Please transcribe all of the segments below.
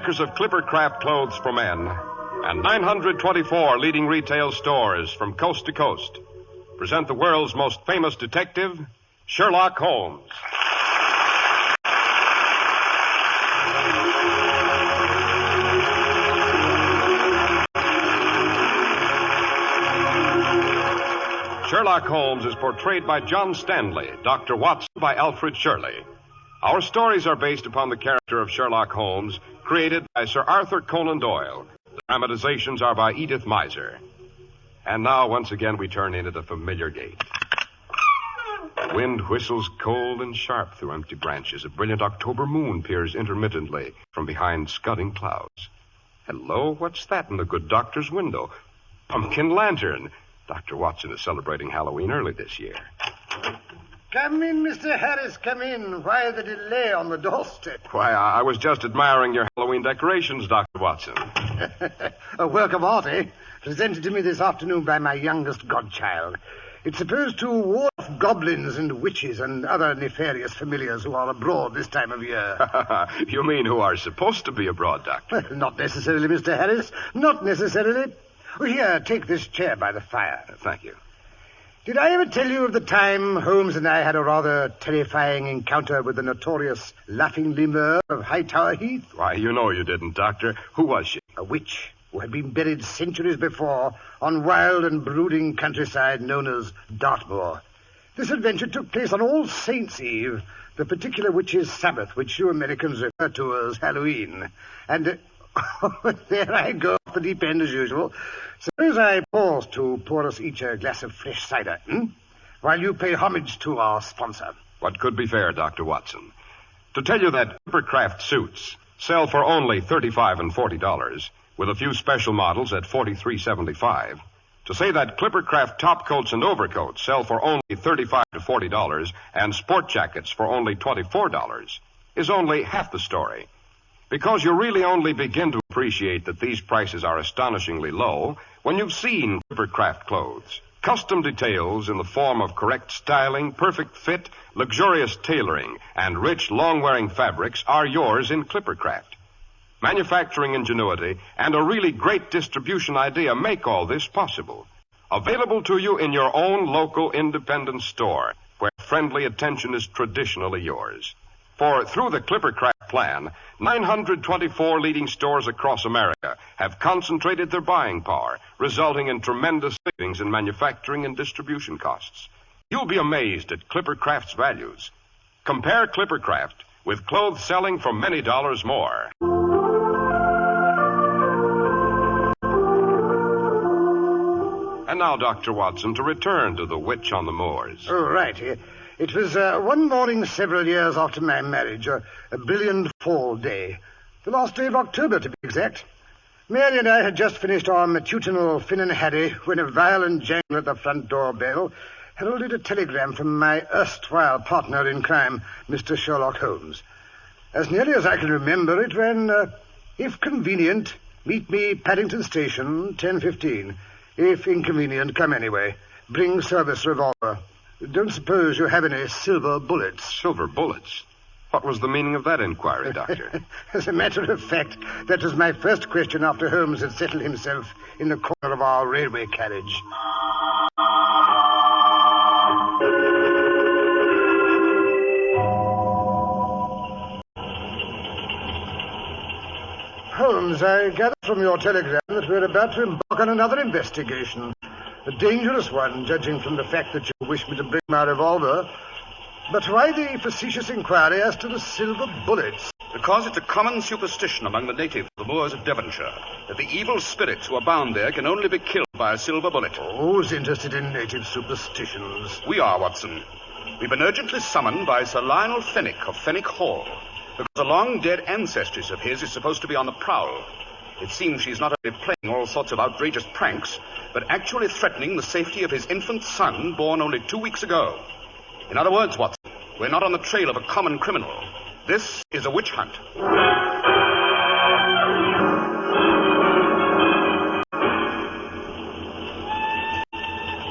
makers of Clippercraft clothes for men, and 924 leading retail stores from coast to coast present the world's most famous detective, Sherlock Holmes. Sherlock Holmes is portrayed by John Stanley, Dr. Watson by Alfred Shirley. Our stories are based upon the character of Sherlock Holmes, created by Sir Arthur Conan Doyle. The dramatizations are by Edith Miser. And now, once again, we turn in at a familiar gate. The wind whistles cold and sharp through empty branches. A brilliant October moon peers intermittently from behind scudding clouds. Hello, what's that in the good doctor's window? Pumpkin lantern. Dr. Watson is celebrating Halloween early this year. Come in, Mr. Harris, come in. Why the delay on the doorstep? Why, I was just admiring your Halloween decorations, Dr. Watson. A work of art, eh? Presented to me this afternoon by my youngest godchild. It's supposed to ward off goblins and witches and other nefarious familiars who are abroad this time of year. You mean who are supposed to be abroad, Doctor? Well, not necessarily, Mr. Harris. Not necessarily. Oh, here, take this chair by the fire. Thank you. Did I ever tell you of the time Holmes and I had a rather terrifying encounter with the notorious laughing Lemur of Hightower Heath? Why, you know you didn't, Doctor. Who was she? A witch who had been buried centuries before on wild and brooding countryside known as Dartmoor. This adventure took place on All Saints' Eve, the particular witch's Sabbath, which you Americans refer to as Halloween. And there I go off the deep end as usual. Suppose I pause to pour us each a glass of fresh cider, while you pay homage to our sponsor. What could be fair, Dr. Watson? To tell you that Clippercraft suits sell for only $35 and $40, with a few special models at $43.75. To say that Clippercraft top coats and overcoats sell for only $35 to $40 and sport jackets for only $24 is only half the story. Because you really only begin to appreciate that these prices are astonishingly low when you've seen Clippercraft clothes. Custom details in the form of correct styling, perfect fit, luxurious tailoring, and rich, long-wearing fabrics are yours in Clippercraft. Manufacturing ingenuity and a really great distribution idea make all this possible. Available to you in your own local independent store, where friendly attention is traditionally yours. For through the Clippercraft plan, 924 leading stores across America have concentrated their buying power, resulting in tremendous savings in manufacturing and distribution costs. You'll be amazed at Clippercraft's values. Compare Clippercraft with clothes selling for many dollars more. And now, Dr. Watson, to return to the witch on the moors. Oh, right. It was one morning several years after my marriage, a brilliant fall day. The last day of October, to be exact. Mary and I had just finished our matutinal Finn and Harry when a violent jangle at the front door bell heralded a telegram from my erstwhile partner in crime, Mr. Sherlock Holmes. As nearly as I can remember, it ran, if convenient, meet me Paddington Station, 10:15. If inconvenient, come anyway. Bring service revolver. Don't suppose you have any silver bullets. Silver bullets? What was the meaning of that inquiry, Doctor? As a matter of fact, that was my first question after Holmes had settled himself in the corner of our railway carriage. Holmes, I gather from your telegram that we're about to embark on another investigation. A dangerous one, judging from the fact that you wish me to bring my revolver. But why the facetious inquiry as to the silver bullets? Because it's a common superstition among the natives of the moors of Devonshire that the evil spirits who are bound there can only be killed by a silver bullet. Who's interested in native superstitions? We are, Watson. We've been urgently summoned by Sir Lionel Fenwick of Fenwick Hall, because a long-dead ancestress of his is supposed to be on the prowl. It seems she's not only playing all sorts of outrageous pranks, but actually threatening the safety of his infant son, born only 2 weeks ago. In other words, Watson, we're not on the trail of a common criminal. This is a witch hunt.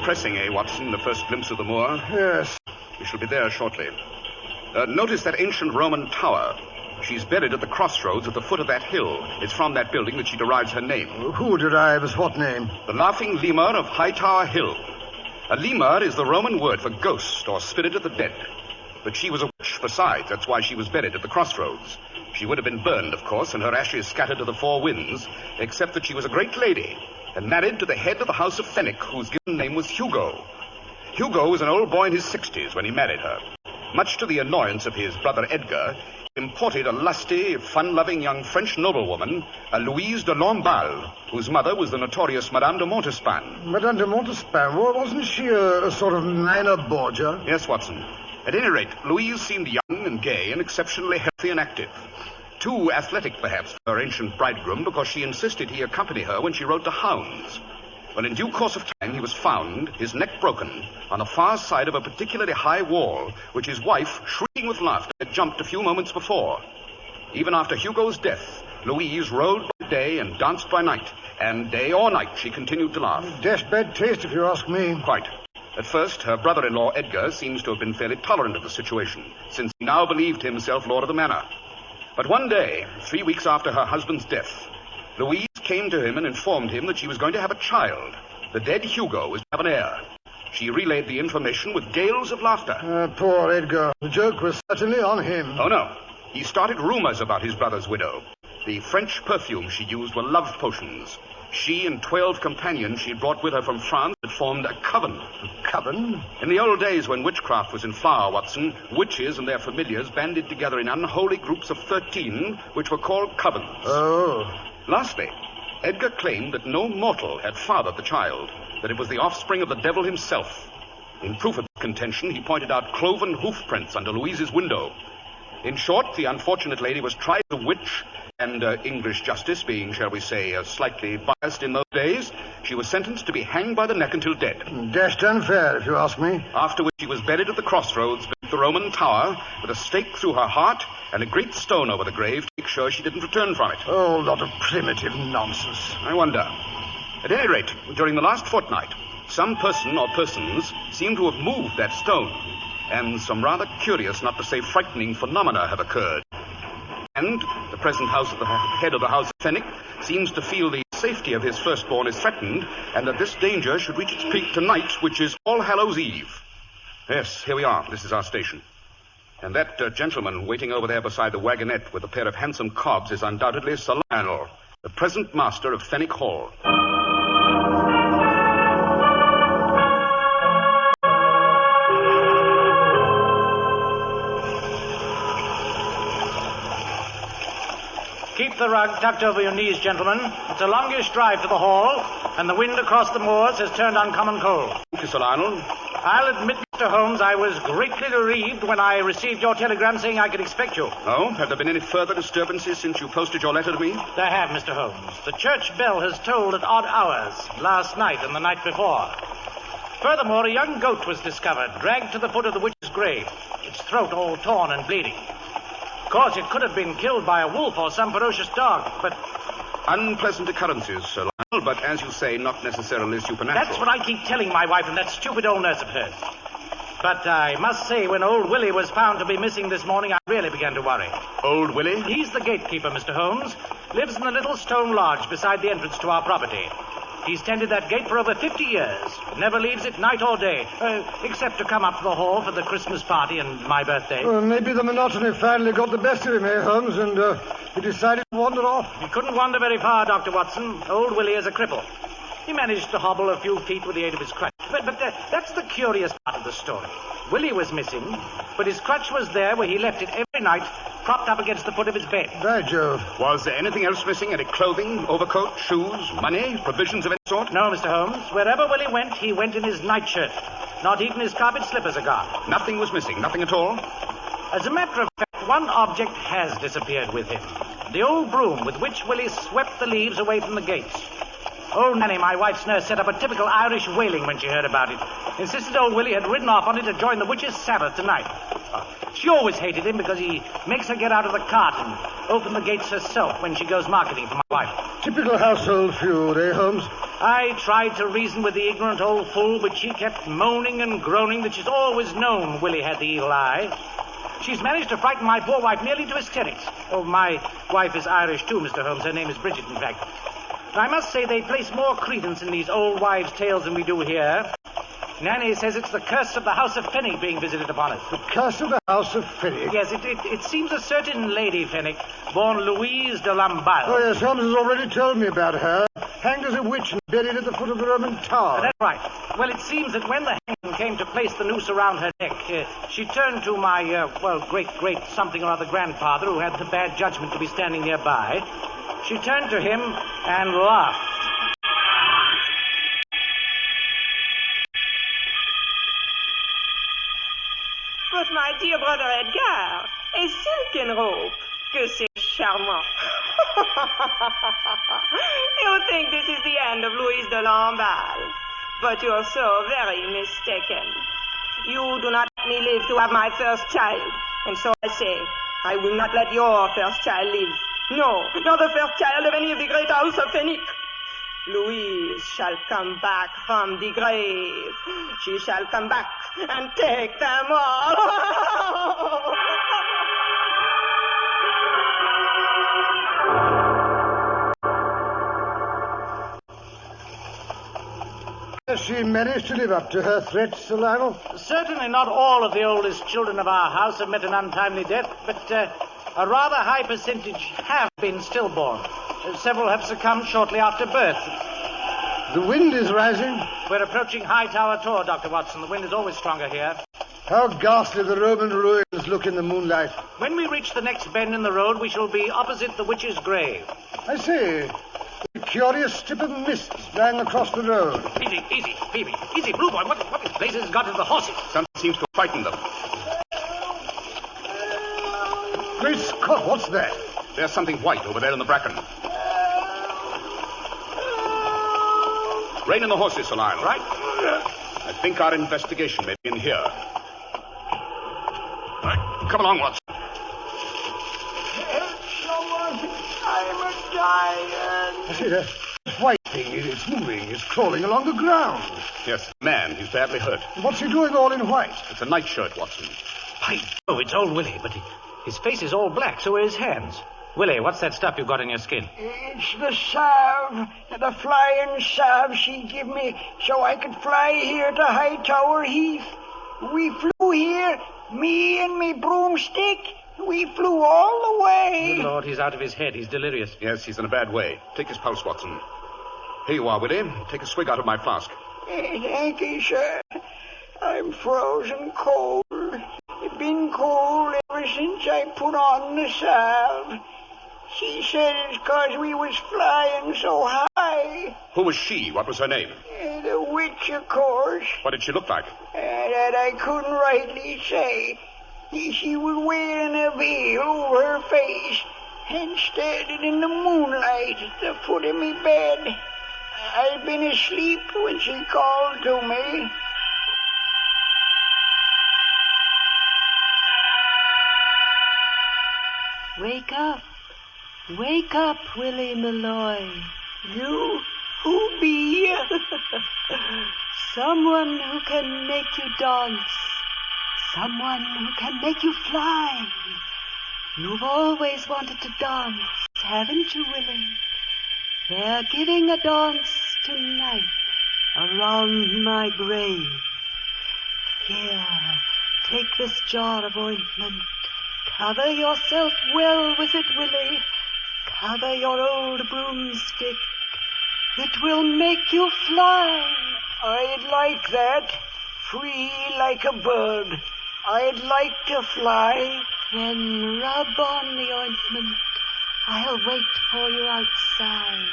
Pressing, Watson, the first glimpse of the moor? Yes. We shall be there shortly. Notice that ancient Roman tower. She's buried at the crossroads at the foot of that hill. It's from that building that she derives her name. Who derives what name? The Laughing Lemur of Hightower Hill. A lemur is the Roman word for ghost or spirit of the dead. But she was a witch besides. That's why she was buried at the crossroads. She would have been burned, of course, and her ashes scattered to the four winds, except that she was a great lady and married to the head of the House of Fenwick, whose given name was Hugo. Hugo was an old boy in his 60s when he married her. Much to the annoyance of his brother Edgar, he imported a lusty, fun-loving young French noblewoman, a Louise de Lamballe, whose mother was the notorious Madame de Montespan. Madame de Montespan? Wasn't she a sort of minor Borgia? Yes, Watson. At any rate, Louise seemed young and gay and exceptionally healthy and active. Too athletic, perhaps, for her ancient bridegroom, because she insisted he accompany her when she rode to hounds. Well, in due course of time, he was found, his neck broken, on the far side of a particularly high wall, which his wife, shrieking with laughter, had jumped a few moments before. Even after Hugo's death, Louise rode by day and danced by night, and day or night she continued to laugh. Dashed bad taste, if you ask me. Quite. At first, her brother-in-law, Edgar, seems to have been fairly tolerant of the situation, since he now believed himself lord of the manor. But one day, 3 weeks after her husband's death, Louise came to him and informed him that she was going to have a child. The dead Hugo was to have an heir. She relayed the information with gales of laughter. Poor Edgar. The joke was certainly on him. Oh, no. He started rumors about his brother's widow. The French perfumes she used were love potions. She and 12 companions she brought with her from France had formed a coven. A coven? In the old days when witchcraft was in flower, Watson, witches and their familiars banded together in unholy groups of 13, which were called covens. Oh. Lastly, Edgar claimed that no mortal had fathered the child, that it was the offspring of the devil himself. In proof of contention, he pointed out cloven hoof prints under Louise's window. In short, the unfortunate lady was tried as a witch, and English justice being, shall we say, slightly biased in those days, she was sentenced to be hanged by the neck until dead. Dashed unfair, if you ask me. After which she was buried at the crossroads beneath the Roman tower, with a stake through her heart and a great stone over the grave to make sure she didn't return from it. Oh, lot of primitive nonsense. I wonder. At any rate, during the last fortnight, some person or persons seem to have moved that stone, and some rather curious, not to say frightening, phenomena have occurred. And the present head of the House of Fenwick seems to feel the safety of his firstborn is threatened, and that this danger should reach its peak tonight, which is All Hallows Eve. Yes, here we are. This is our station. And that gentleman waiting over there beside the wagonette with a pair of handsome cobs is undoubtedly Sir Lionel, the present master of Fenwick Hall. Keep the rug tucked over your knees, gentlemen. It's a longish drive to the hall, and the wind across the moors has turned uncommon cold. Thank you, Sir Lionel. I'll admit, Mr. Holmes, I was greatly relieved when I received your telegram saying I could expect you. Oh? Have there been any further disturbances since you posted your letter to me? There have, Mr. Holmes. The church bell has tolled at odd hours, last night and the night before. Furthermore, a young goat was discovered, dragged to the foot of the witch's grave, its throat all torn and bleeding. Of course, it could have been killed by a wolf or some ferocious dog, but... Unpleasant occurrences, Sir Lionel, but as you say, not necessarily supernatural. That's what I keep telling my wife and that stupid old nurse of hers. But I must say, when old Willie was found to be missing this morning, I really began to worry. Old Willie? He's the gatekeeper, Mr. Holmes. Lives in the little stone lodge beside the entrance to our property. He's tended that gate for over 50 years. Never leaves it night or day, except to come up to the hall for the Christmas party and my birthday. Well, maybe the monotony finally got the best of him, Holmes, and he decided to wander off. He couldn't wander very far, Dr. Watson. Old Willie is a cripple. He managed to hobble a few feet with the aid of his crutch. But that's the curious part of the story. Willie was missing, but his crutch was there where he left it every night, propped up against the foot of his bed. By Jove. Was there anything else missing? Any clothing, overcoat, shoes, money, provisions of any sort? No, Mr. Holmes. Wherever Willie went, he went in his nightshirt. Not even his carpet slippers are gone. Nothing was missing, nothing at all? As a matter of fact, one object has disappeared with him. The old broom with which Willie swept the leaves away from the gates. Old Nanny, my wife's nurse, set up a typical Irish wailing when she heard about it. Insisted old Willie had ridden off on it to join the witches' Sabbath tonight. She always hated him because he makes her get out of the cart and open the gates herself when she goes marketing for my wife. Typical household feud, Holmes? I tried to reason with the ignorant old fool, but she kept moaning and groaning that she's always known Willie had the evil eye. She's managed to frighten my poor wife nearly to hysterics. Oh, my wife is Irish, too, Mr. Holmes. Her name is Bridget, in fact. I must say they place more credence in these old wives' tales than we do here. Nanny says it's the curse of the House of Fenwick being visited upon us. The curse of the House of Fenwick? Yes, it seems a certain Lady Fenwick, born Louise de Lamballe. Oh, yes, Holmes has already told me about her. Hanged as a witch and buried at the foot of the Roman Tower. That's right. Well, it seems that when the hangman came to place the noose around her neck, she turned to my, great something or other grandfather, who had the bad judgment to be standing nearby. She turned to him and laughed. But my dear brother Edgar, a silken rope. Que c'est charmant. You think this is the end of Louise de Lamballe, but you're so very mistaken. You do not let me live to have my first child, and so I say, I will not let your first child live. No, nor the first child of any of the great house of Fenwick. Louise shall come back from the grave. She shall come back and take them all. Has she managed to live up to her threats, Sir Lionel? Certainly not all of the oldest children of our house have met an untimely death, but a rather high percentage have been stillborn. Several have succumbed shortly after birth. The wind is rising. We're approaching Hightower Tor, Dr. Watson. The wind is always stronger here. How ghastly the Roman ruins look in the moonlight. When we reach the next bend in the road, we shall be opposite the witch's grave. I see. A curious strip of mist lying across the road. Easy, Phoebe. Easy, Blue Boy. What in blazes has got into the horses? Something seems to have frightened them. Great Scott, what's that? There's something white over there in the bracken. Rein in the horses, Sir Lionel. Right. I think our investigation may be in here. Right. Come along, Watson. Help someone. I'm a dying. I see that white thing. It's moving. It's crawling along the ground. Yes, man. He's badly hurt. What's he doing all in white? It's a nightshirt, Watson. Oh, it's old Willie, but his face is all black, so are his hands. Willie, what's that stuff you've got in your skin? It's the salve, the flying salve she give me so I could fly here to Hightower Heath. We flew here, me and me broomstick. We flew all the way. Good Lord, he's out of his head. He's delirious. Yes, he's in a bad way. Take his pulse, Watson. Here you are, Willie. Take a swig out of my flask. Thank you, sir. I'm frozen cold. It's been cold ever since I put on the salve. She said it's 'cause we was flying so high. Who was she? What was her name? The witch, of course. What did she look like? That I couldn't rightly say. She was wearing a veil over her face and standing in the moonlight at the foot of me bed. I'd been asleep when she called to me. Wake up. Wake up, Willie Malloy. You? Who be? Someone who can make you dance. Someone who can make you fly. You've always wanted to dance, haven't you, Willie? They're giving a dance tonight around my grave. Here, take this jar of ointment. Cover yourself well with it, Willie. Cover your old broomstick. It will make you fly. I'd like that. Free like a bird. I'd like to fly. Then rub on the ointment. I'll wait for you outside.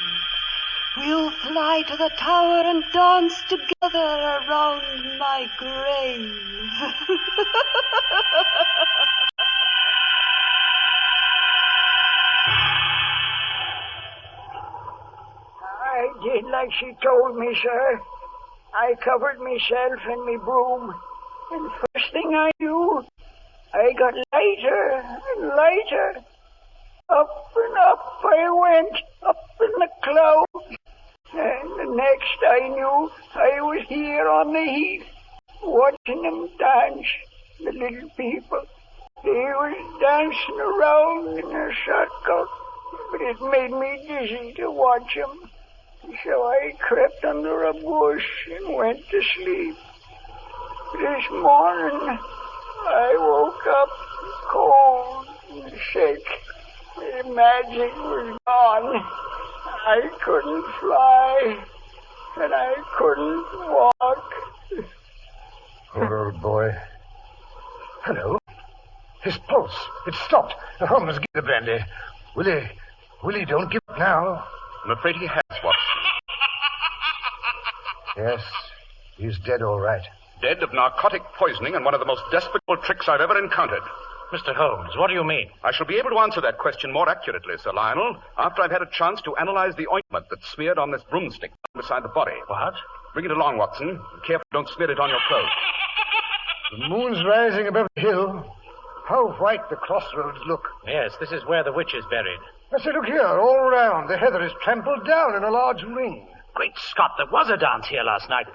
We'll fly to the tower and dance together around my grave. I did like she told me, sir. I covered myself in me broom, and first thing I knew, I got lighter and lighter. Up and up I went, up in the clouds. And the next I knew, I was here on the heath, watching them dance, the little people. He was dancing around in a circle, but it made me dizzy to watch him. So I crept under a bush and went to sleep. This morning, I woke up cold and sick. The magic was gone. I couldn't fly, and I couldn't walk. Poor old boy. Hello. His pulse. It stopped. Holmes, give the brandy. Willie, don't give up now. I'm afraid he has, Watson. Yes, he's dead all right. Dead of narcotic poisoning and one of the most despicable tricks I've ever encountered. Mr. Holmes, what do you mean? I shall be able to answer that question more accurately, Sir Lionel, after I've had a chance to analyze the ointment that's smeared on this broomstick beside the body. What? Bring it along, Watson. Be careful you don't smear it on your clothes. The moon's rising above the hill. How white the crossroads look. Yes, this is where the witch is buried. I say, look here, all around. The heather is trampled down in a large ring. Great Scott, there was a dance here last night.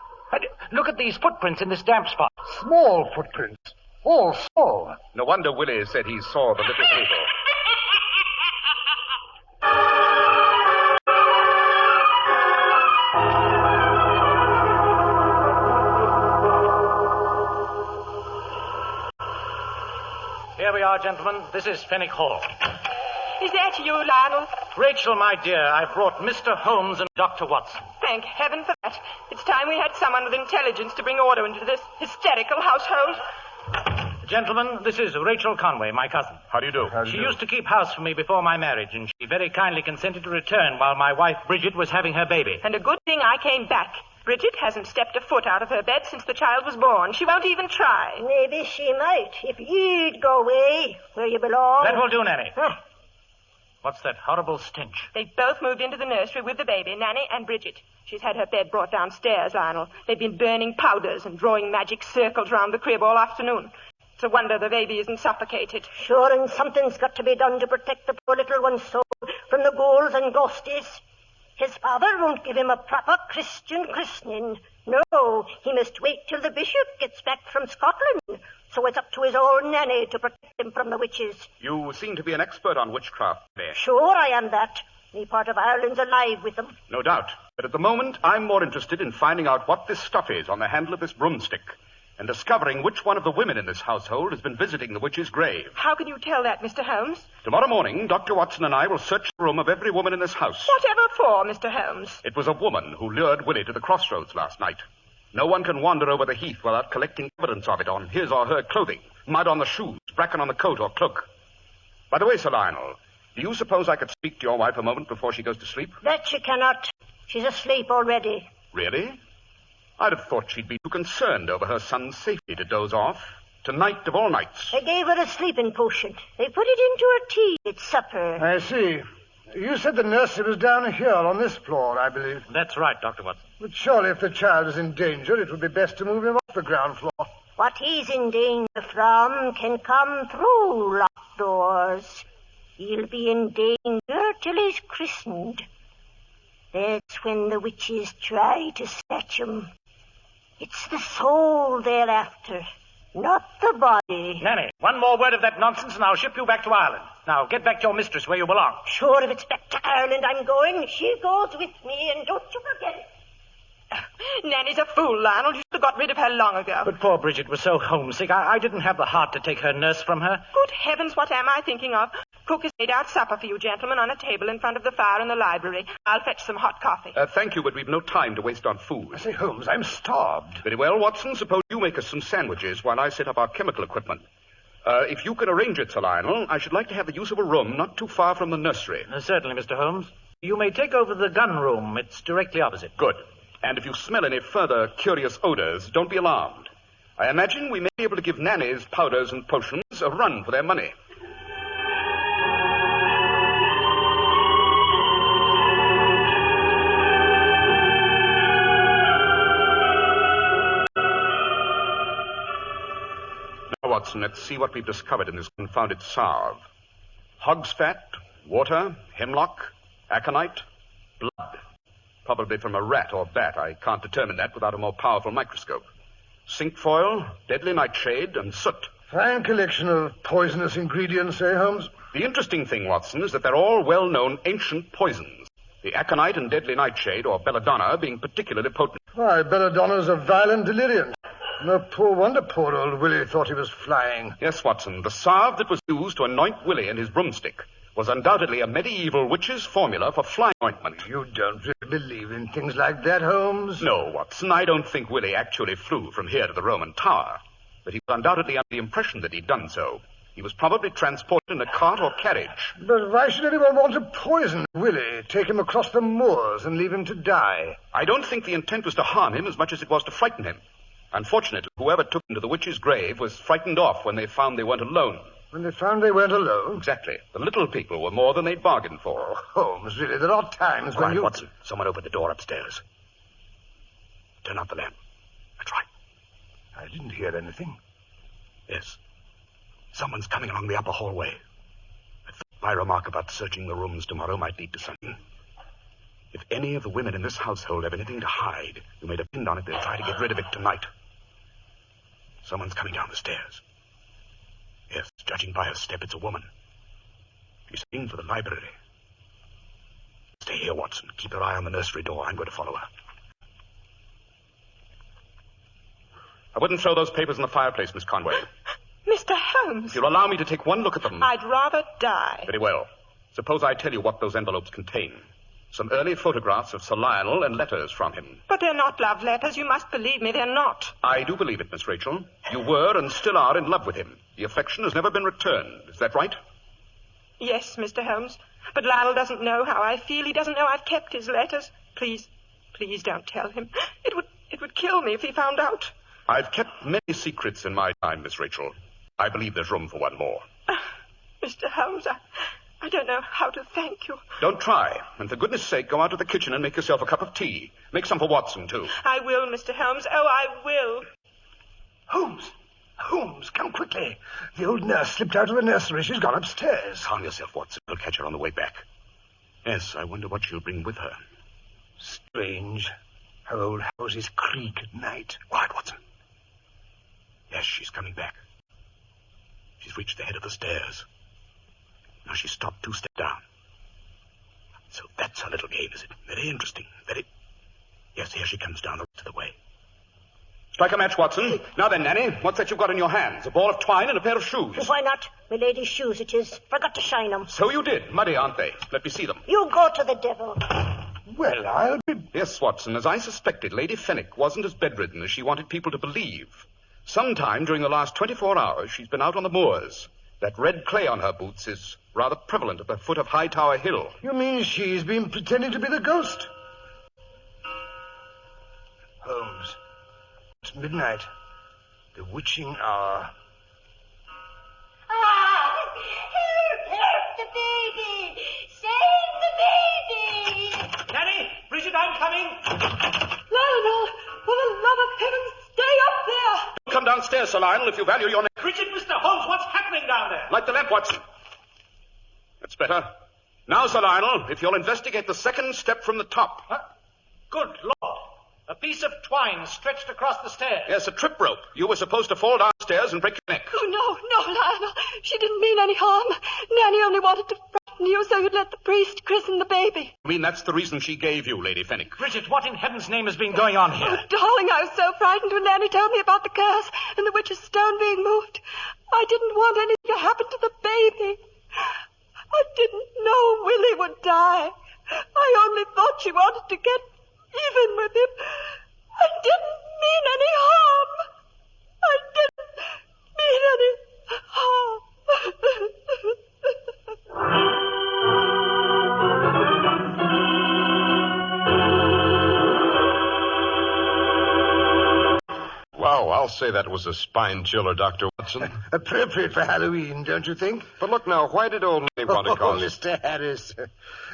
Look at these footprints in this damp spot. Small footprints. All small. No wonder Willie said he saw the little people. Here we are, gentlemen. This is Fenwick Hall. Is that you, Lionel? Rachel, my dear, I've brought Mr. Holmes and Dr. Watson. Thank heaven for that. It's time we had someone with intelligence to bring order into this hysterical household. Gentlemen, this is Rachel Conway, my cousin. How do you do? She used to keep house for me before my marriage, and she very kindly consented to return while my wife, Bridget, was having her baby. And a good thing I came back. Bridget hasn't stepped a foot out of her bed since the child was born. She won't even try. Maybe she might, if you'd go away where you belong. That will do, Nanny. What's that horrible stench? They've both moved into the nursery with the baby, Nanny and Bridget. She's had her bed brought downstairs, Lionel. They've been burning powders and drawing magic circles round the crib all afternoon. It's a wonder the baby isn't suffocated. Sure, and something's got to be done to protect the poor little one's soul from the ghouls and ghosties. His father won't give him a proper Christian christening. No, he must wait till the bishop gets back from Scotland. So it's up to his old nanny to protect him from the witches. You seem to be an expert on witchcraft, May. Sure, I am that. Me part of Ireland's alive with them. No doubt. But at the moment, I'm more interested in finding out what this stuff is on the handle of this broomstick and discovering which one of the women in this household has been visiting the witch's grave. How can you tell that, Mr. Holmes? Tomorrow morning, Dr. Watson and I will search the room of every woman in this house. Whatever for, Mr. Holmes? It was a woman who lured Willie to the crossroads last night. No one can wander over the heath without collecting evidence of it on his or her clothing, mud on the shoes, bracken on the coat or cloak. By the way, Sir Lionel, do you suppose I could speak to your wife a moment before she goes to sleep? That she cannot. She's asleep already. Really? I'd have thought she'd be too concerned over her son's safety to doze off. Tonight of all nights. They gave her a sleeping potion. They put it into her tea at supper. I see. You said the nursery was down here on this floor, I believe. That's right, Dr. Watson. But surely if the child is in danger, it would be best to move him off the ground floor. What he's in danger from can come through locked doors. He'll be in danger till he's christened. That's when the witches try to snatch him. It's the soul they're after, not the body. Nanny, one more word of that nonsense and I'll ship you back to Ireland. Now, get back to your mistress where you belong. Sure, if it's back to Ireland I'm going, she goes with me, and don't you forget it. Nanny's a fool, Lionel. You should have got rid of her long ago. But poor Bridget was so homesick, I didn't have the heart to take her nurse from her. Good heavens, what am I thinking of? Cook has made out supper for you gentlemen on a table in front of the fire in the library. I'll fetch some hot coffee. Thank you, but we've no time to waste on food. I say, Holmes, I'm starved. Very well, Watson. Suppose you make us some sandwiches while I set up our chemical equipment. If you can arrange it, Sir Lionel, I should like to have the use of a room not too far from the nursery. Certainly, Mr. Holmes. You may take over the gun room. It's directly opposite. Good. And if you smell any further curious odors, don't be alarmed. I imagine we may be able to give Nanny's powders and potions a run for their money. Now, Watson, let's see what we've discovered in this confounded salve. Hog's fat, water, hemlock, aconite, blood. Probably from a rat or bat. I can't determine that without a more powerful microscope. Cinque foil, deadly nightshade, and soot. Fine collection of poisonous ingredients, eh, Holmes? The interesting thing, Watson, is that they're all well-known ancient poisons. The aconite and deadly nightshade, or belladonna, being particularly potent. Why, belladonna's a violent delirium. No wonder poor old Willie thought he was flying. Yes, Watson, the salve that was used to anoint Willie and his broomstick was undoubtedly a medieval witch's formula for flying ointment. You don't really believe in things like that, Holmes? No, Watson, I don't think Willie actually flew from here to the Roman Tower. But he was undoubtedly under the impression that he'd done so. He was probably transported in a cart or carriage. But why should anyone want to poison Willie, take him across the moors and leave him to die? I don't think the intent was to harm him as much as it was to frighten him. Unfortunately, whoever took him to the witch's grave was frightened off when they found they weren't alone. When they found they weren't alone? Exactly. The little people were more than they'd bargained for. Oh, Holmes, really, there are times when Quiet, you... Watson. Someone opened the door upstairs. Turn out the lamp. That's right. I didn't hear anything. Yes. Someone's coming along the upper hallway. I thought my remark about searching the rooms tomorrow might lead to something. If any of the women in this household have anything to hide, you may depend on it they'll try to get rid of it tonight. Someone's coming down the stairs. Yes, judging by her step, it's a woman. She's heading for the library. Stay here, Watson. Keep your eye on the nursery door. I'm going to follow her. I wouldn't throw those papers in the fireplace, Miss Conway. Mr. Holmes. If you'll allow me to take one look at them. I'd rather die. Very well. Suppose I tell you what those envelopes contain. Some early photographs of Sir Lionel and letters from him. But they're not love letters. You must believe me, they're not. I do believe it, Miss Rachel. You were and still are in love with him. The affection has never been returned. Is that right? Yes, Mr. Holmes. But Lionel doesn't know how I feel. He doesn't know I've kept his letters. Please don't tell him. It would kill me if he found out. I've kept many secrets in my time, Miss Rachel. I believe there's room for one more. Mr. Holmes, I don't know how to thank you. Don't try. And for goodness sake, go out to the kitchen and make yourself a cup of tea. Make some for Watson, too. I will, Mr. Holmes. Oh, I will. Holmes, come quickly. The old nurse slipped out of the nursery. She's gone upstairs. Calm yourself, Watson. We'll catch her on the way back. Yes, I wonder what she'll bring with her. Strange how old houses creak at night. Quiet, Watson. Yes, she's coming back. She's reached the head of the stairs. Now she's stopped 2 steps down. So that's her little game, is it? Very interesting. Yes, here she comes down the rest of the way. Strike a match, Watson. Now then, Nanny, what's that you've got in your hands? A ball of twine and a pair of shoes. Why not? My lady's shoes it is. Forgot to shine them. So you did. Muddy, aren't they? Let me see them. You go to the devil. Well, I'll be... Yes, Watson, as I suspected, Lady Fenwick wasn't as bedridden as she wanted people to believe. Sometime during the last 24 hours, she's been out on the moors. That red clay on her boots is rather prevalent at the foot of High Tower Hill. You mean she's been pretending to be the ghost? Holmes, it's midnight. The witching hour. Help the baby! Save the baby! Nanny! Bridget, I'm coming! Lionel, for the love of heaven, stay up there! Come downstairs, Sir Lionel, if you value your neck. Bridget, Mr. Holmes, what's happening down there? Light the lamp, Watson. That's better. Now, Sir Lionel, if you'll investigate the second step from the top. Huh? Good Lord. A piece of twine stretched across the stairs. Yes, a trip rope. You were supposed to fall downstairs and break your neck. Oh, no, Lionel. She didn't mean any harm. Nanny only wanted to frighten you so you'd let the priest christen the baby. I mean, that's the reason she gave you, Lady Fenwick. Bridget, what in heaven's name has been going on here? Oh, darling, I was so frightened when Nanny told me about the curse and the witch's stone being moved. I didn't want anything to happen to the baby. I didn't know Willie would die. I only thought she wanted to get even with him. I didn't mean any harm. I didn't mean any harm. Wow, I'll say that was a spine chiller, Dr. Watson. Appropriate for Halloween, don't you think? But look now, why did old lady want to Oh, cause... Mr. Harris,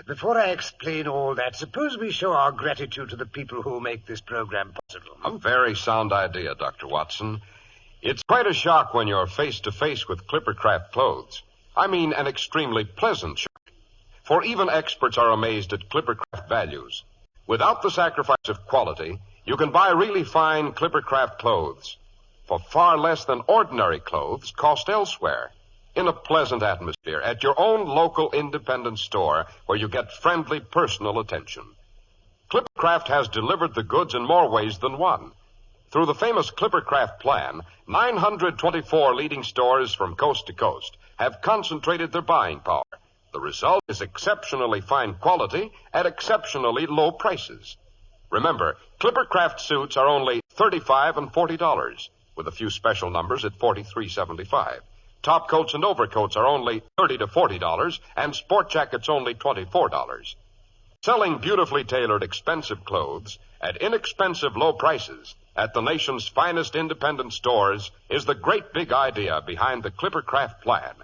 before I explain all that, suppose we show our gratitude to the people who make this program possible. A very sound idea, Dr. Watson. It's quite a shock when you're face to face with Clippercraft clothes. I mean, an extremely pleasant shock. For even experts are amazed at Clippercraft values. Without the sacrifice of quality, you can buy really fine Clippercraft clothes. for far less than ordinary clothes cost elsewhere. In a pleasant atmosphere at your own local independent store where you get friendly personal attention. Clippercraft has delivered the goods in more ways than one. Through the famous Clippercraft plan, 924 leading stores from coast to coast have concentrated their buying power. The result is exceptionally fine quality at exceptionally low prices. Remember, Clippercraft suits are only $35 and $40, with a few special numbers at $43.75. Top coats and overcoats are only $30 to $40, and sport jackets only $24. Selling beautifully tailored, expensive clothes at inexpensive low prices at the nation's finest independent stores is the great big idea behind the Clippercraft plan.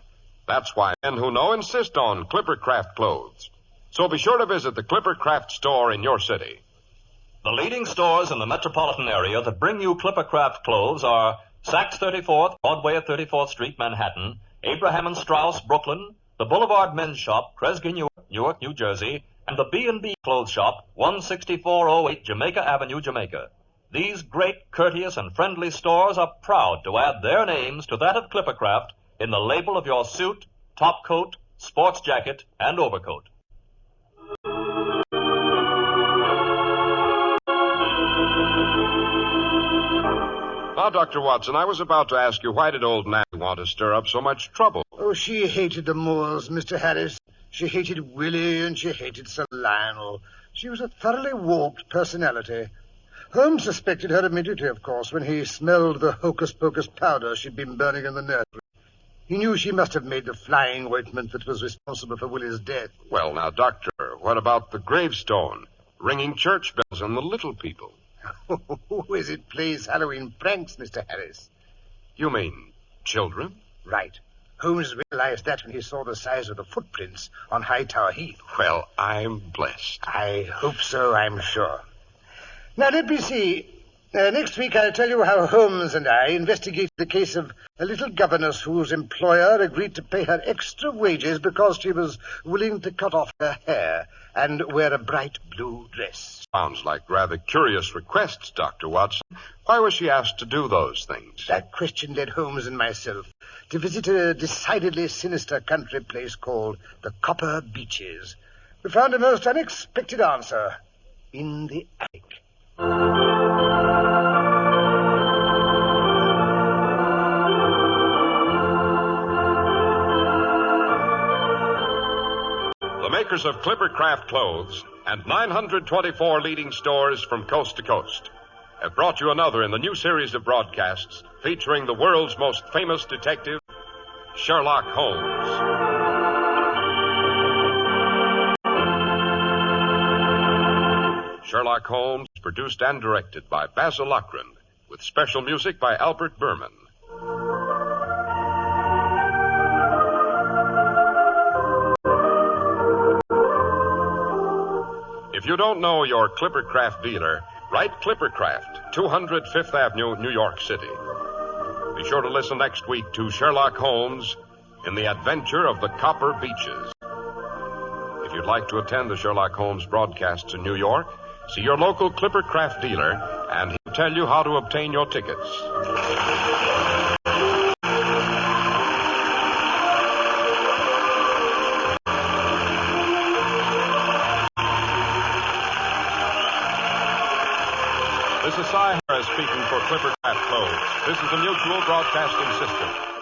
That's why men who know insist on Clippercraft clothes. So be sure to visit the Clippercraft store in your city. The leading stores in the metropolitan area that bring you Clippercraft clothes are Saks 34th, Broadway at 34th Street, Manhattan, Abraham and Straus, Brooklyn, the Boulevard Men's Shop, Kresge, Newark, New Jersey, and the B&B Clothes Shop, 16408 Jamaica Avenue, Jamaica. These great, courteous, and friendly stores are proud to add their names to that of Clippercraft in the label of your suit, top coat, sports jacket, and overcoat. Now, Dr. Watson, I was about to ask you, why did old Nanny want to stir up so much trouble? Oh, she hated the Moors, Mr. Harris. She hated Willie and she hated Sir Lionel. She was a thoroughly warped personality. Holmes suspected her immediately, of course, when he smelled the hocus-pocus powder she'd been burning in the nursery. He knew she must have made the flying ointment that was responsible for Willie's death. Well, now, Doctor, what about the gravestone, ringing church bells, and the little people? Who is it plays Halloween pranks, Mr. Harris? You mean children? Right. Holmes realized that when he saw the size of the footprints on Hightower Heath. Well, I'm blessed. I hope so, I'm sure. Now, let me see. Next week I'll tell you how Holmes and I investigated the case of a little governess whose employer agreed to pay her extra wages because she was willing to cut off her hair and wear a bright blue dress. Sounds like rather curious requests, Dr. Watson. Why was she asked to do those things? That question led Holmes and myself to visit a decidedly sinister country place called the Copper Beeches. We found a most unexpected answer in the attic. The makers of Clippercraft clothes and 924 leading stores from coast to coast have brought you another in the new series of broadcasts featuring the world's most famous detective, Sherlock Holmes. Sherlock Holmes is produced and directed by Basil Lochran, with special music by Albert Berman. If you don't know your Clippercraft dealer, write Clippercraft, 200 Fifth Avenue, New York City. Be sure to listen next week to Sherlock Holmes in the Adventure of the Copper Beeches. If you'd like to attend the Sherlock Holmes broadcasts in New York, see your local Clippercraft dealer, and he'll tell you how to obtain your tickets. This is Cy Harris speaking for Clippercraft Clothes. This is the Mutual Broadcasting System.